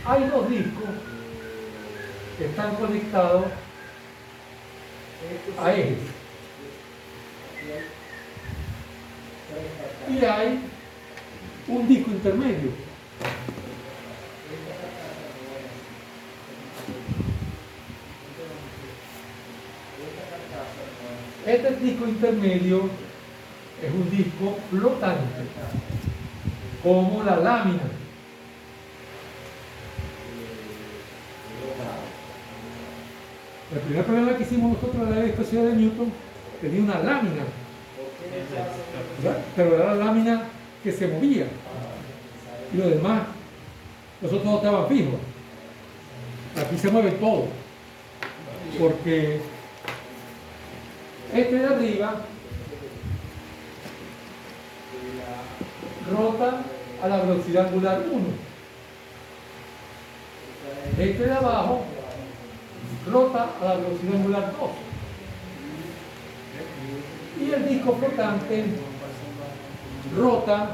Hay dos discos que están conectados a ejes. Y hay un disco intermedio. Este disco intermedio es un disco flotante, como la lámina. El primer problema que hicimos nosotros en la viscosidad de Newton tenía una lámina, ¿verdad? Pero era la lámina que se movía y lo demás, los otros no estaban fijos. Aquí se mueve todo, porque este de arriba rota a la velocidad angular 1. Este de abajo rota a la velocidad angular 2. Y el disco flotante rota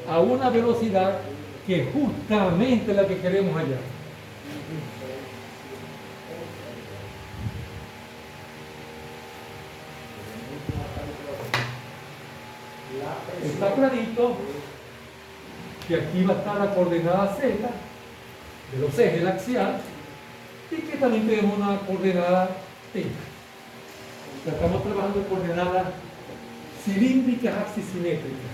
a una velocidad que es justamente la que queremos hallar. Está clarito que aquí va a estar la coordenada Z de los ejes, el axial, y que también tenemos una coordenada θ. Estamos trabajando en coordenadas cilíndricas axisimétricas.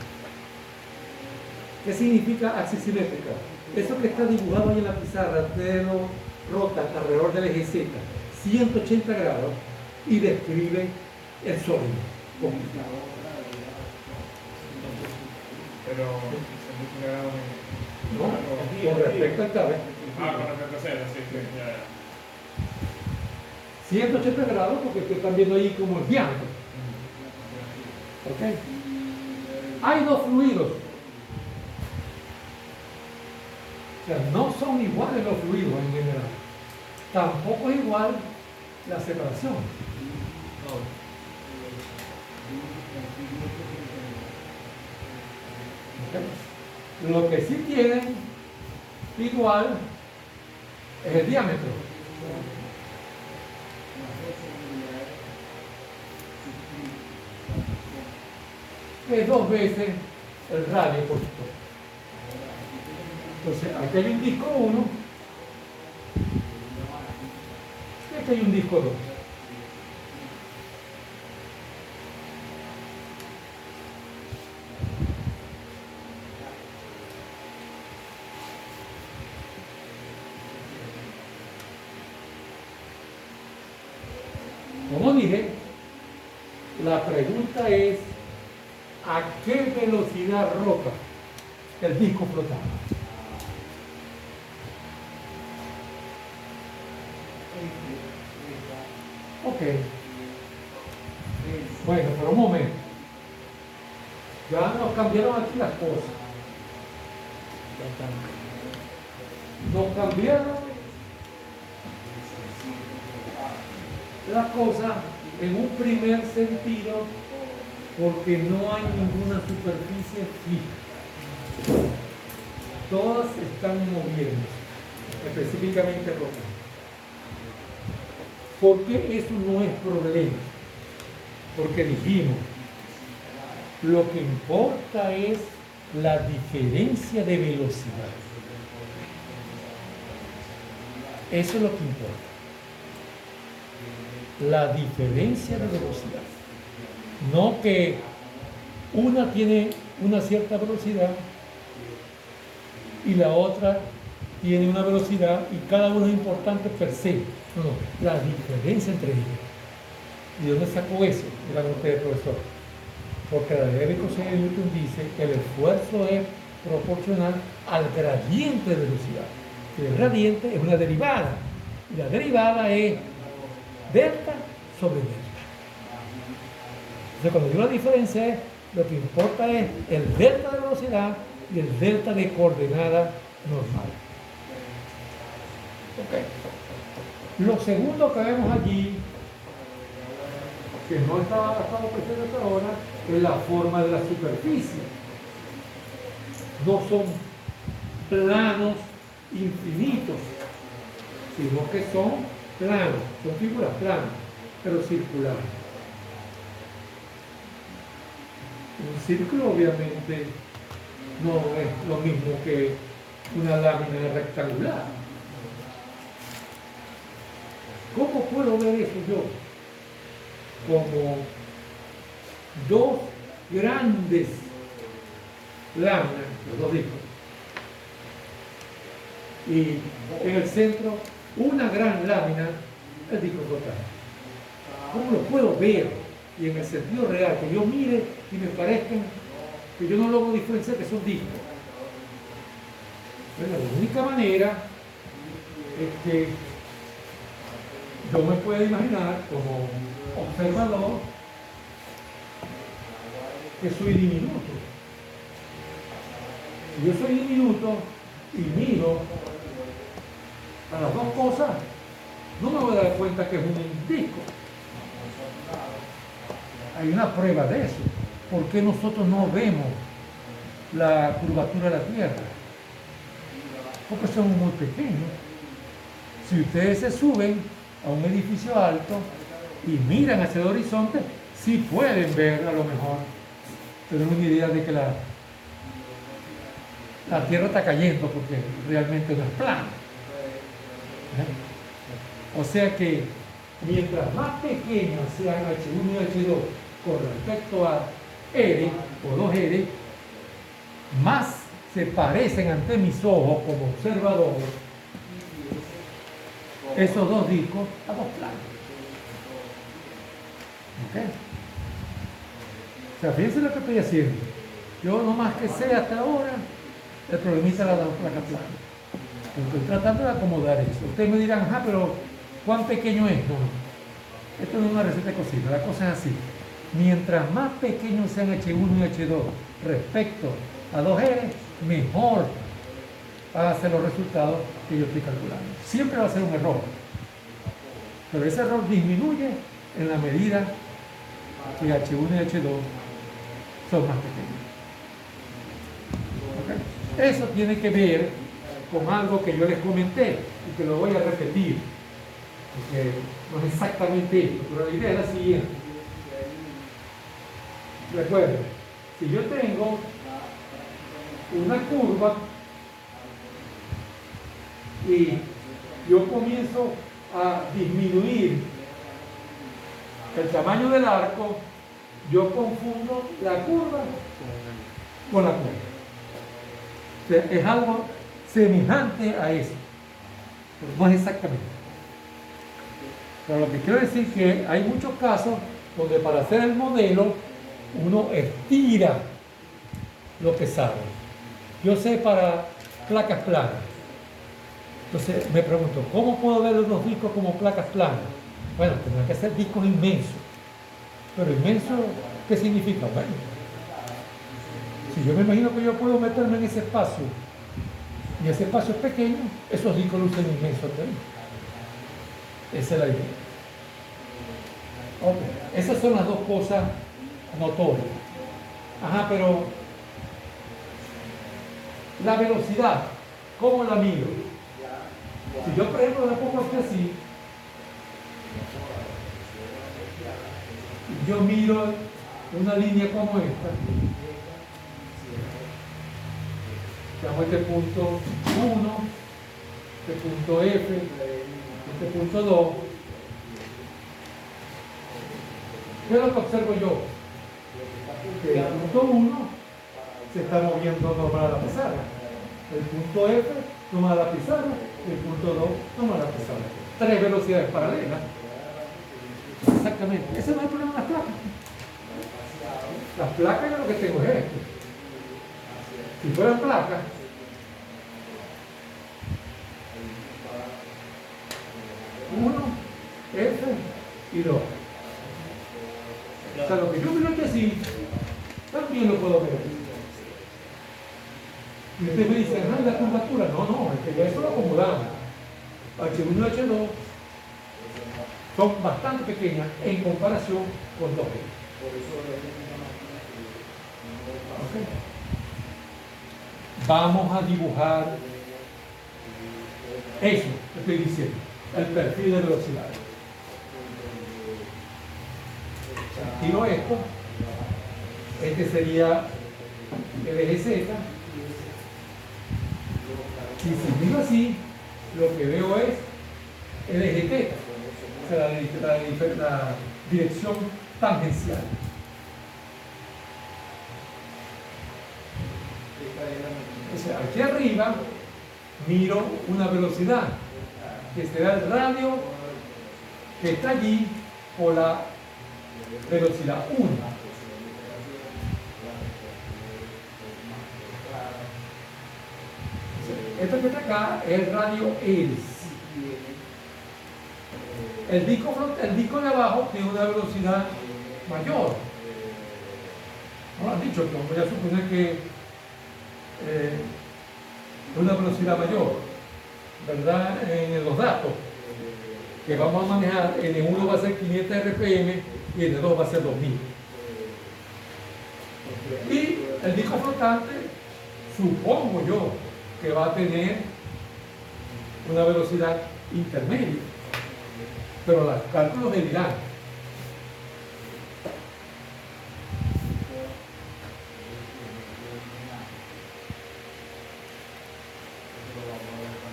¿Qué significa axisimétrica? Eso que está dibujado ahí en la pizarra, ustedes lo rotan alrededor del eje Z 180 grados y describe el sólido. Pero No, con respecto al cable. con respecto a cero, sí, ya. 180 grados porque ustedes están viendo ahí como el diámetro. ¿Ok? Hay dos fluidos. O sea, no son iguales los fluidos en general. Tampoco es igual la separación. ¿Ok? Lo que sí tienen igual es el diámetro. Que es 2 veces el radio por todo. Entonces, aquí hay un disco 1 y aquí hay un disco 2. Como dije, la pregunta es ¿a qué velocidad rota el disco flotante? Ok. Bueno, pero un momento. Ya nos cambiaron aquí las cosas. Nos cambiaron las cosas en un primer sentido porque no hay ninguna superficie fija. Todas están moviendo, específicamente rotando. ¿Por qué eso no es problema? Porque dijimos, lo que importa es la diferencia de velocidad. Eso es lo que importa. La diferencia de velocidad. No que una tiene una cierta velocidad y la otra tiene una velocidad y cada uno es importante per se. No, la diferencia entre ellos. ¿Y de dónde sacó eso? Dirán ustedes, profesor. Porque la ley de viscosidad de Newton dice que el esfuerzo es proporcional al gradiente de velocidad. El gradiente es una derivada. Y la derivada es delta sobre delta. Entonces, cuando digo la diferencia es, lo que importa es el delta de velocidad y el delta de coordenada normal. Ok. Lo segundo que vemos allí, que no estaba presente hasta ahora, es la forma de la superficie. No son planos infinitos, sino que son planos, son figuras planas, pero circulares. Un círculo obviamente no es lo mismo que una lámina rectangular. ¿Cómo puedo ver eso yo? Como dos grandes láminas, los dos discos, y en el centro una gran lámina, el disco total. ¿Cómo lo puedo ver? Y en el sentido real, que yo mire y me parezcan, que yo no logro diferenciar que son discos. Bueno, la única manera es que yo me puedo imaginar como observador que soy diminuto. Si yo soy diminuto y miro a las dos cosas, no me voy a dar cuenta que es un disco. Hay una prueba de eso. ¿Por qué nosotros no vemos la curvatura de la Tierra? Porque somos muy pequeños. Si ustedes se suben a un edificio alto y miran hacia el horizonte, sí pueden ver a lo mejor, pero una idea de que la Tierra está cayendo porque realmente no es plana. O sea que mientras más pequeños sean H1 y H2 con respecto a R o 2R, más se parecen ante mis ojos como observador esos dos discos a dos planos. ¿Ok? O sea, fíjense lo que estoy haciendo. Yo no más que sé hasta ahora el problemita de la placa plana. Estoy tratando de acomodar eso. Ustedes me dirán, ajá, pero ¿cuán pequeño es? No, esto no es una receta de cocina, la cosa es así. Mientras más pequeños sean H1 y H2 respecto a 2R, mejor van a ser los resultados que yo estoy calculando. Siempre va a ser un error, pero ese error disminuye en la medida que H1 y H2 son más pequeños. ¿Okay? Eso tiene que ver con algo que yo les comenté y que lo voy a repetir, porque no es exactamente esto, pero la idea es la siguiente. Recuerden, si yo tengo una curva y yo comienzo a disminuir el tamaño del arco, yo confundo la curva con la curva. O sea, es algo semejante a eso, pero no es exactamente. Pero lo que quiero decir es que hay muchos casos donde para hacer el modelo uno estira lo que sabe. Yo sé para placas planas. Entonces me pregunto, ¿cómo puedo ver los discos como placas planas? Bueno, tendrán que ser discos inmensos. Pero inmenso, ¿qué significa? Bueno, si yo me imagino que yo puedo meterme en ese espacio y ese espacio es pequeño, esos discos lucen inmensos también. Esa es la idea. Okay. Esas son las dos cosas notorias. Ajá, pero la velocidad, ¿cómo la mido? Si yo, por ejemplo, la pongo aquí así, yo miro una línea como esta, llamo este punto 1, este punto F, este punto 2. ¿Qué es lo que observo yo? Que el punto 1 se está moviendo normal a la pizarra. El punto F toma la pizarra y el punto 2 toma la pizarra. Tres velocidades paralelas. Exactamente. Ese no es el problema de las placas. Las placas yo lo que tengo es esto. Si fueran placas, uno, F y 2. O sea, lo que yo miro aquí así, también lo puedo ver. Y ustedes me dicen, ah, la curvatura. No, es que ya eso lo acomodamos. H1 y H2 son bastante pequeñas en comparación con 2. ¿Okay? vamos a dibujar eso que estoy diciendo, el perfil de velocidad. Tiro esto, este sería el eje Z, y si miro así, lo que veo es el eje θ, o sea, la dirección tangencial. O sea, aquí arriba miro una velocidad que será el radio que está allí por la velocidad 1. Esto que está acá es el radio Eris. El disco de abajo tiene una velocidad mayor. No lo han dicho, pero voy a suponer que una velocidad mayor, ¿verdad? En los datos que vamos a manejar, N1 va a ser 500 RPM y N2 va a ser 2000. Y el disco flotante, supongo yo, que va a tener una velocidad intermedia, pero los cálculos me dirán.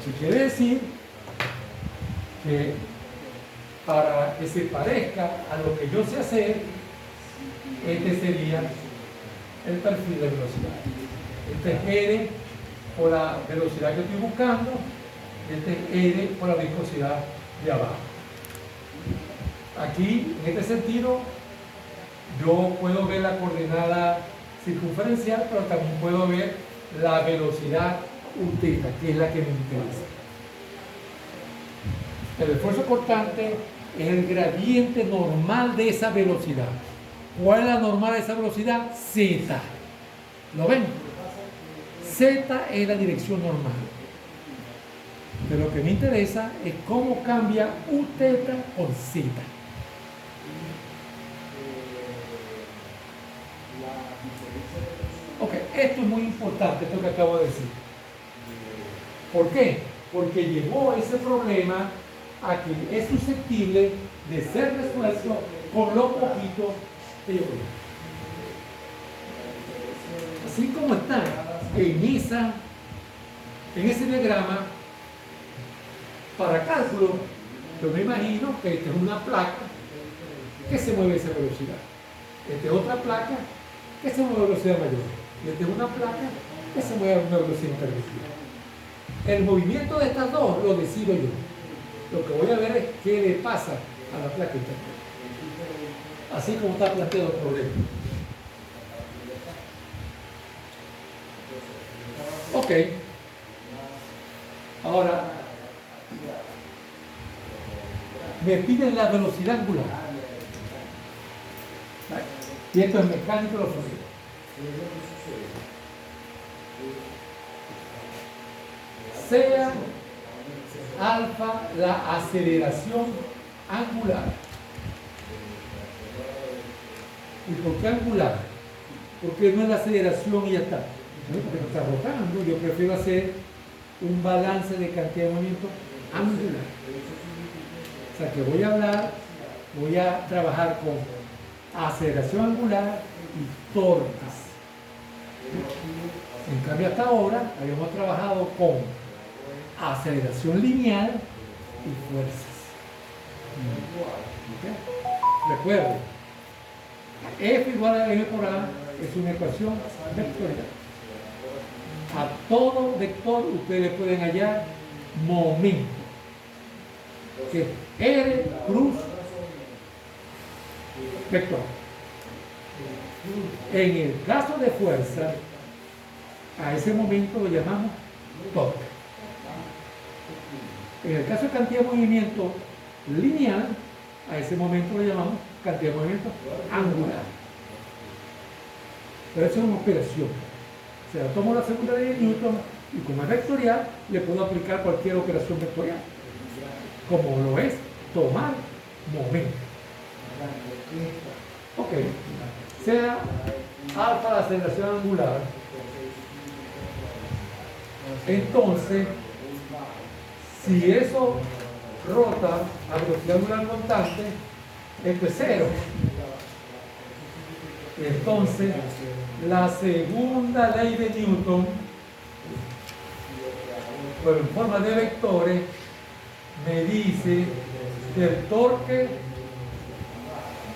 Si quiere decir que para que se parezca a lo que yo sé hacer, este sería el perfil de velocidad. Este es R por la velocidad que estoy buscando, este es R por la viscosidad de abajo. Aquí, en este sentido, yo puedo ver la coordenada circunferencial, pero también puedo ver la velocidad UT, que es la que me interesa. El esfuerzo cortante es el gradiente normal de esa velocidad. ¿Cuál es la normal de esa velocidad? Z. ¿Lo ven? Z es la dirección normal. Pero lo que me interesa es cómo cambia UT por Z. Ok, esto es muy importante, esto que acabo de decir. ¿Por qué? Porque llevó ese problema a que es susceptible de ser resuelto con lo poquito que yo veo. Así como está en ese diagrama, para cálculo, yo me imagino que esta es una placa que se mueve a esa velocidad. Esta es otra placa que se mueve a velocidad mayor. Y esta es una placa que se mueve a una velocidad intermedia. El movimiento de estas dos lo decido yo. Lo que voy a ver es qué le pasa a la placa intermedia. Así como está planteado el problema. Ok. Ahora, me piden la velocidad angular. Y esto es mecánico de los fluidos. Sea alfa la aceleración angular. ¿Y por qué angular? Porque no es la aceleración y ya está. No, porque no está rotando. Yo prefiero hacer un balance de cantidad de movimiento angular. O sea que voy a trabajar con aceleración angular y torques. En cambio, hasta ahora habíamos trabajado con aceleración lineal y fuerzas. ¿Okay? Recuerden, F igual a M por A es una ecuación vectorial. A todo vector ustedes pueden hallar momento, que es R cruz vector. En el caso de fuerza, a ese momento lo llamamos torque. En el caso de cantidad de movimiento lineal, a ese momento lo llamamos cantidad de movimiento angular. Pero eso es una operación. O sea, tomo la segunda ley de Newton y como es vectorial, le puedo aplicar cualquier operación vectorial, como lo es tomar momento. Ok, sea alfa la aceleración angular Entonces, si eso rota a velocidad angular constante, esto es cero. Entonces, la segunda ley de Newton, pero en forma de vectores, me dice que el torque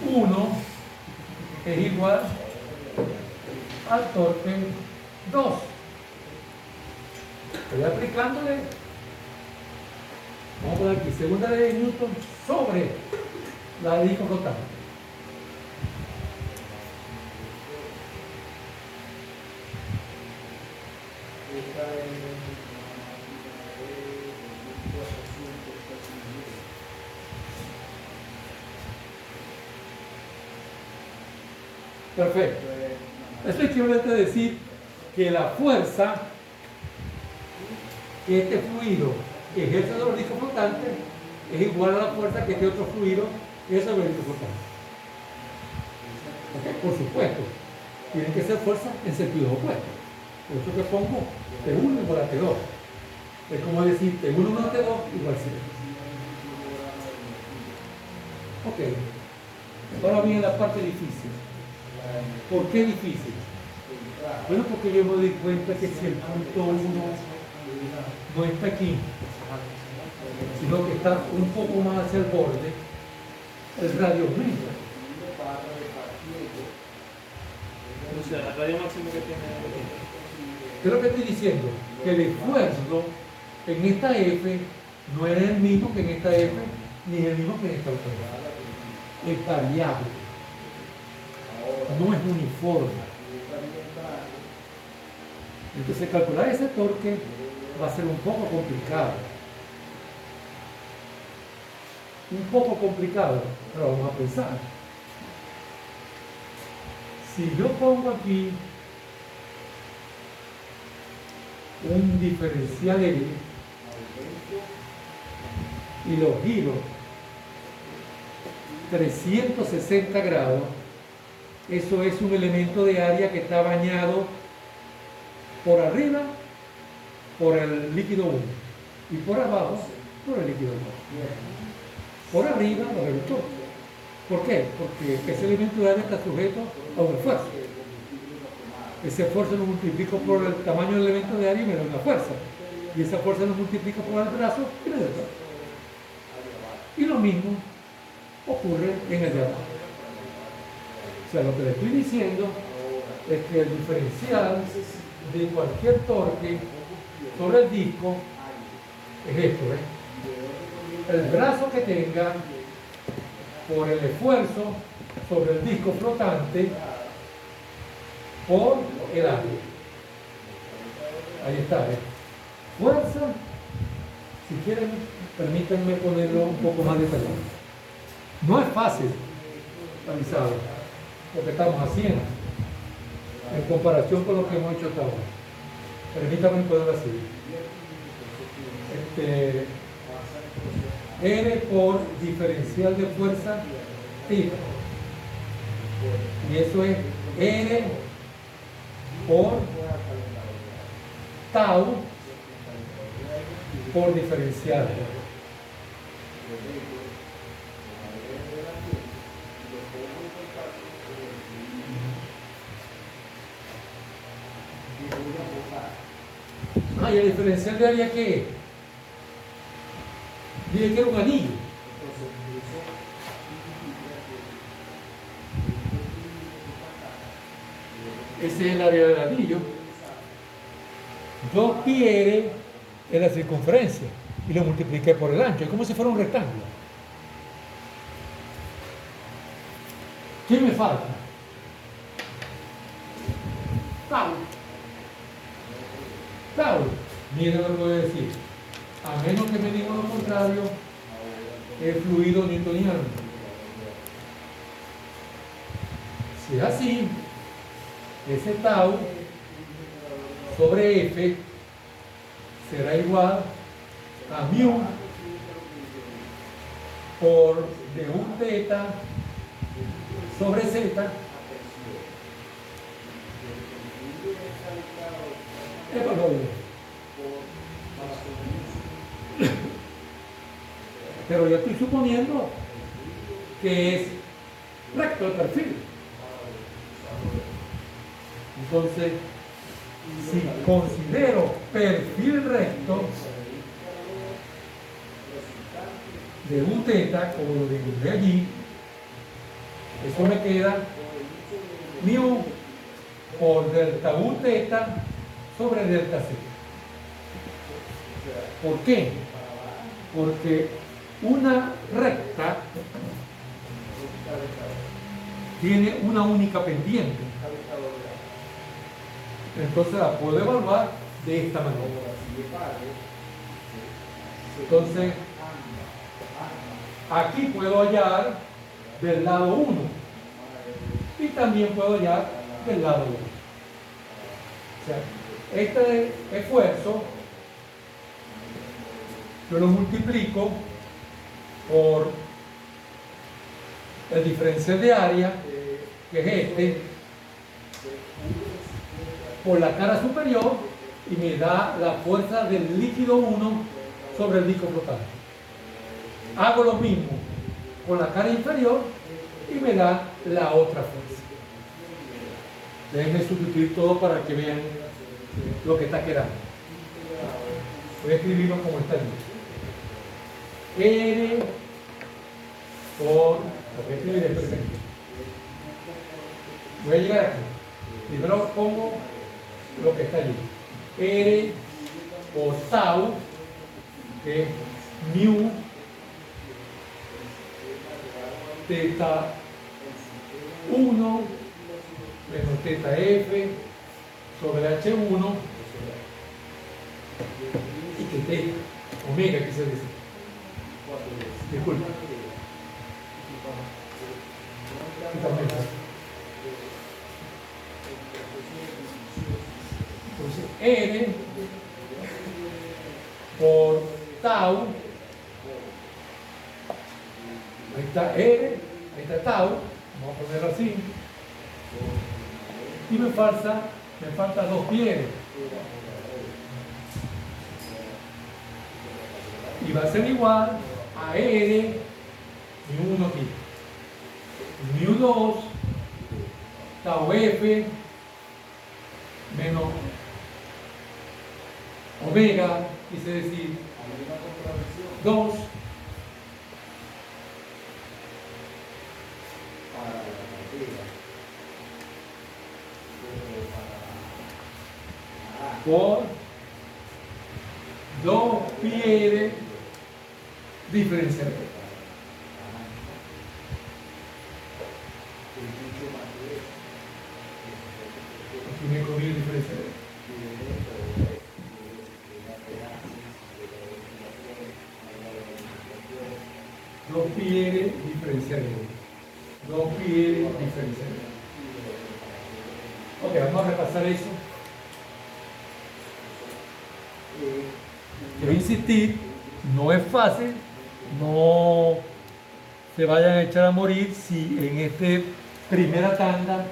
1 es igual al torque 2. Estoy aplicándole, vamos a poner aquí, segunda ley de Newton sobre la de disco flotante. Perfecto. Esto es simplemente decir que la fuerza que este fluido ejerce sobre el disco flotante es igual a la fuerza que este otro fluido ejerce sobre el disco flotante. ¿Okay? Por supuesto, tienen que ser fuerzas en sentidos opuestos. Por eso que pongo T1 igual a T2. Es como decir T1 menos T2 igual a 0. Ok. Ahora viene la parte difícil. ¿Por qué difícil? Bueno, porque yo me doy cuenta que si el punto 1 no está aquí, sino que está un poco más hacia el borde, el radio aumenta. O sea, el radio máximo que tiene. ¿Qué es lo que estoy diciendo? Que el esfuerzo en esta F no es el mismo que en esta F, ni el mismo que en esta otra. Es variable. No es uniforme. Entonces calcular ese torque va a ser un poco complicado. Un poco complicado, pero vamos a pensar. Si yo pongo aquí un diferencial L y lo giro 360 grados, eso es un elemento de área que está bañado por arriba por el líquido 1 y por abajo por el líquido 2. Por arriba lo reductor. ¿Por qué? Porque ese elemento de área está sujeto a un esfuerzo. Ese esfuerzo lo multiplico por el tamaño del elemento de área y me da una fuerza. Y esa fuerza lo multiplico por el brazo y me da otra. Y lo mismo ocurre en el de abajo. O sea, lo que le estoy diciendo es que el diferencial de cualquier torque sobre el disco es esto, el brazo que tenga por el esfuerzo sobre el disco flotante por el área. Ahí está, fuerza. Si quieren, permítanme ponerlo un poco más detallado. No es fácil realizarlo lo que estamos haciendo en comparación con lo que hemos hecho hasta ahora. Permítanme ponerlo así. R por diferencial de fuerza θ. Y eso es R por tau por diferencial. Ah, y el diferencial de área, ¿qué es? Dije que era un anillo. Ese es el área del anillo. 2πr es la circunferencia y lo multipliqué por el ancho. Es como si fuera un rectángulo. ¿Qué me falta? Tau. Tau. Miren lo que voy a decir. A menos que me digan lo contrario, es fluido newtoniano. Si es así, ese tau sobre F será igual a mu por de un θ sobre z es valor Pero yo estoy suponiendo que es recto el perfil. Entonces, si considero perfil recto de un teta, como lo dibujé allí, eso me queda mu por delta u teta sobre delta c. ¿Por qué? Porque una recta tiene una única pendiente. Entonces la puedo evaluar de esta manera. Entonces, aquí puedo hallar del lado 1 y también puedo hallar del lado 1. O sea, este esfuerzo yo lo multiplico por el diferencial de área, que es este, por la cara superior, y me da la fuerza del líquido 1 sobre el disco flotante. Hago lo mismo con la cara inferior y me da la otra fuerza. Déjenme sustituir todo para que vean lo que está quedando. Voy a escribirlo como está allí. R por... Voy a escribir esto primero. Voy a llegar aquí. Primero pongo lo que está allí. R por tau, que es mu teta 1 menos teta f sobre h1 y que teta omega quise decir. Disculpa. Entonces, n por tau, ahí está r, ahí está tau, vamos a ponerlo así, y me falta 2 pies, y va a ser igual a r mu 1 aquí, mu 2 tau f menos omega, quise decir 2 por 2 pi diferencial. Aquí me comí el diferencial. 2 pi diferencial. 2 pi diferencial. Ok, vamos a repasar eso. Quiero insistir, no es fácil, no se vayan a echar a morir si en esta primera tanda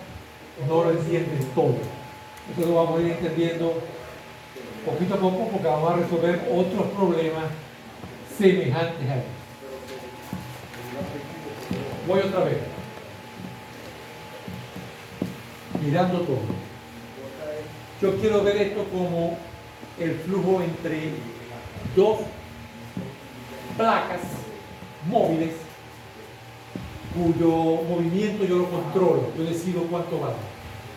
no lo entienden todo. Eso lo vamos a ir entendiendo poquito a poco porque vamos a resolver otros problemas semejantes a estos. Voy otra vez. Mirando todo. Yo quiero ver esto como el flujo entre dos placas móviles cuyo movimiento yo lo controlo, yo decido cuánto va.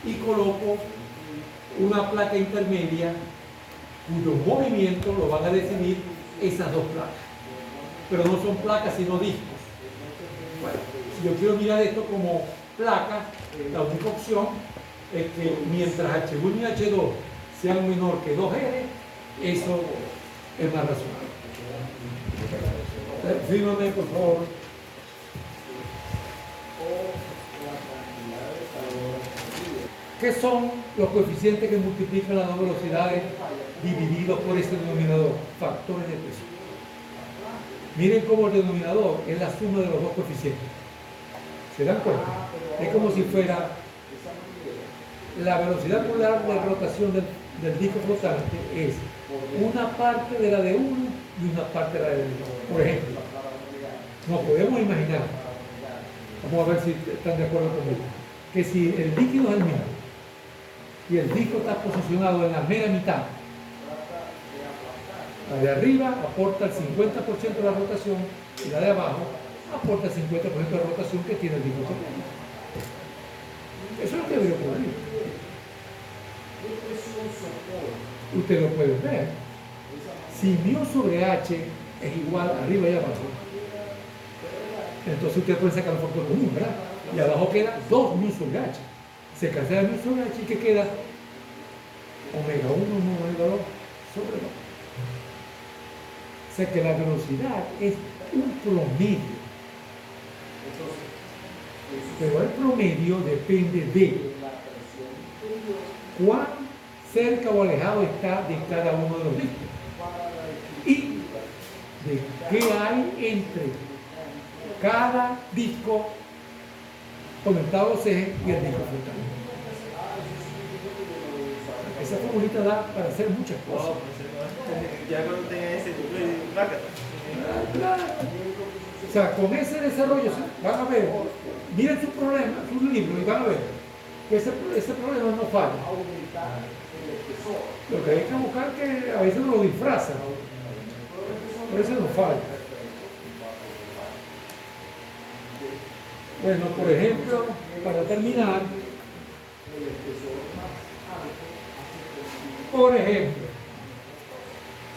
Y coloco una placa intermedia cuyo movimiento lo van a decidir esas dos placas. Pero no son placas sino discos. Bueno, si yo quiero mirar esto como placas, la única opción es que mientras H1 y H2 sean menor que 2R, eso es más razonable. Fírmame, por favor. ¿Qué son los coeficientes que multiplican las dos velocidades divididos por ese denominador? Factores de presión. Miren cómo el denominador es la suma de los dos coeficientes. ¿Se dan cuenta? Es como si fuera la velocidad molar de rotación del disco flotante es una parte de la de uno y una parte de la de otro. Por ejemplo, Nos podemos imaginar, vamos a ver si están de acuerdo conmigo, que si el líquido es el mismo y el disco está posicionado en la mera mitad, la de arriba aporta el 50% de la rotación y la de abajo aporta el 50% de la rotación que tiene el disco central. Eso es lo que debería ocurrir. Usted lo puede ver. Si μ sobre h es igual arriba y abajo, entonces usted puede sacar el factor común, ¿verdad? Y abajo queda 2 μ sobre h. Se cancela μ sobre h y ¿qué queda? Omega 1 omega 2 sobre 2. O sea que la velocidad es un promedio. Pero el promedio depende de cuán cerca o alejado está de cada uno de los discos y de qué hay entre cada disco conectado a los ejes y el disco flotante. Esa formulita da para hacer muchas cosas. Ya cuando tenga ese tipo de vaca. Claro. O sea, con ese desarrollo van a ver, miren su problema, su libro y van a ver que ese problema no falla. Lo que hay que buscar que a veces lo disfraza, pero ese no falla. Bueno, por ejemplo, para terminar, por ejemplo,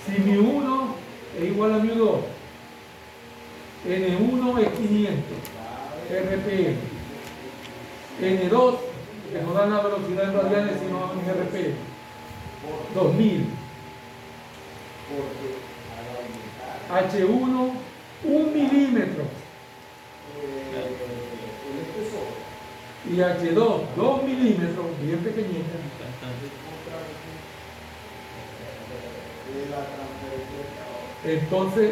si μ1 es igual a μ2, N1 es 500 RPM, N2, que no da la velocidad en radianes sino en RPM, 2000, H1, 1 milímetro, y H2, 2 milímetros, bien pequeñita. Entonces,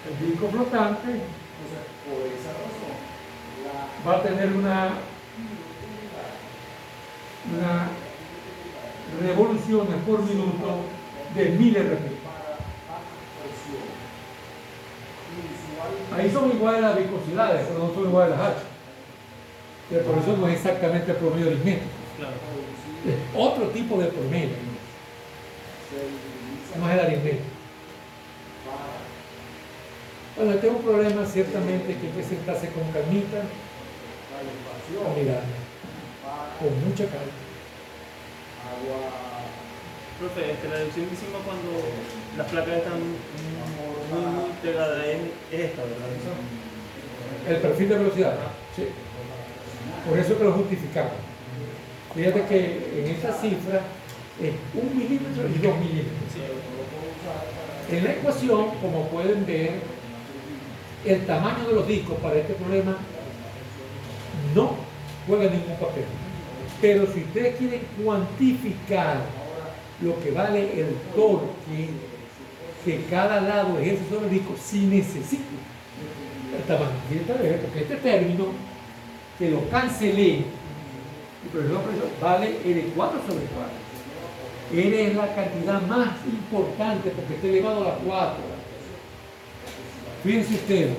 el disco flotante va a tener una revoluciones por minuto de 1000 RPM. Ahí son iguales las viscosidades, pero no son iguales las H. Pero por eso no es exactamente el promedio aritmético. Es otro tipo de promedio. No es el aritmético. Bueno, este es un problema ciertamente que hay que sentarse con calmita a mirar, con mucha calma. Profe, la deducción que hicimos cuando las placas están muy pegadas es esta, ¿verdad? El perfil de velocidad, sí. Por eso que lo justificamos. Fíjate que en esta cifra es 1 milímetro y 2 milímetros. En la ecuación, como pueden ver, el tamaño de los discos para este problema no juega ningún papel. Pero si ustedes quieren cuantificar lo que vale el torque que cada lado ejerce sobre el disco, si necesita el tamaño. Porque este término, que lo cancelé, vale R4 sobre 4. R es la cantidad más importante porque está elevado a la 4. Fíjense ustedes,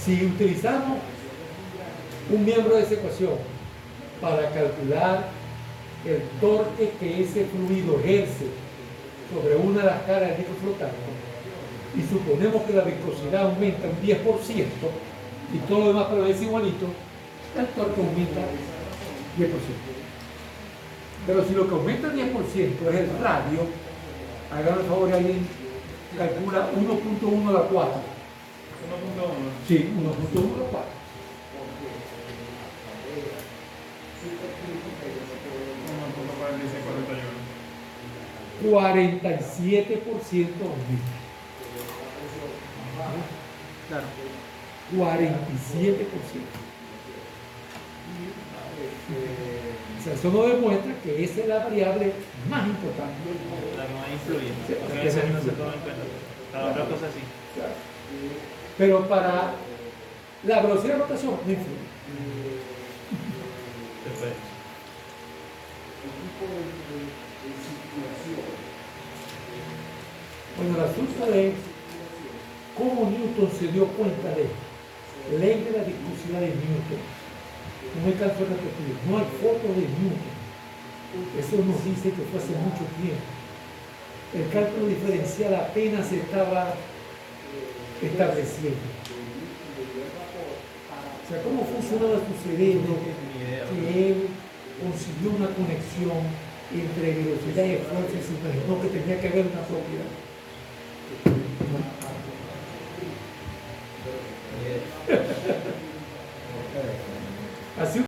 si utilizamos un miembro de esa ecuación para calcular el torque que ese fluido ejerce sobre una de las caras del disco flotante y suponemos que la viscosidad aumenta un 10% y todo lo demás permanece igualito, el torque aumenta 10%. Pero si lo que aumenta 10% es el radio, háganme el favor, alguien calcula 1.1 a la 4. 1.1. Sí, 1.1 a la 4. 47% aumenta. Claro. 47%. O sea, eso nos demuestra que esa es la variable más importante. La que más influye. Sí, Porque la a que veces más no se influye. toma en cuenta. Cada otra cosa sí. Claro. Pero para la velocidad de rotación no influye. Perfecto. Bueno, el asunto es cómo Newton se dio cuenta de ley de la discusión de Newton. No me canso de repetir, no hay foto de Newton. Eso nos dice que fue hace mucho tiempo. El cálculo diferencial apenas se estaba estableciendo. O sea, ¿cómo funcionaba su cerebro? Que él consiguió una conexión entre velocidad y fuerza y se imaginó que tenía que haber una propiedad.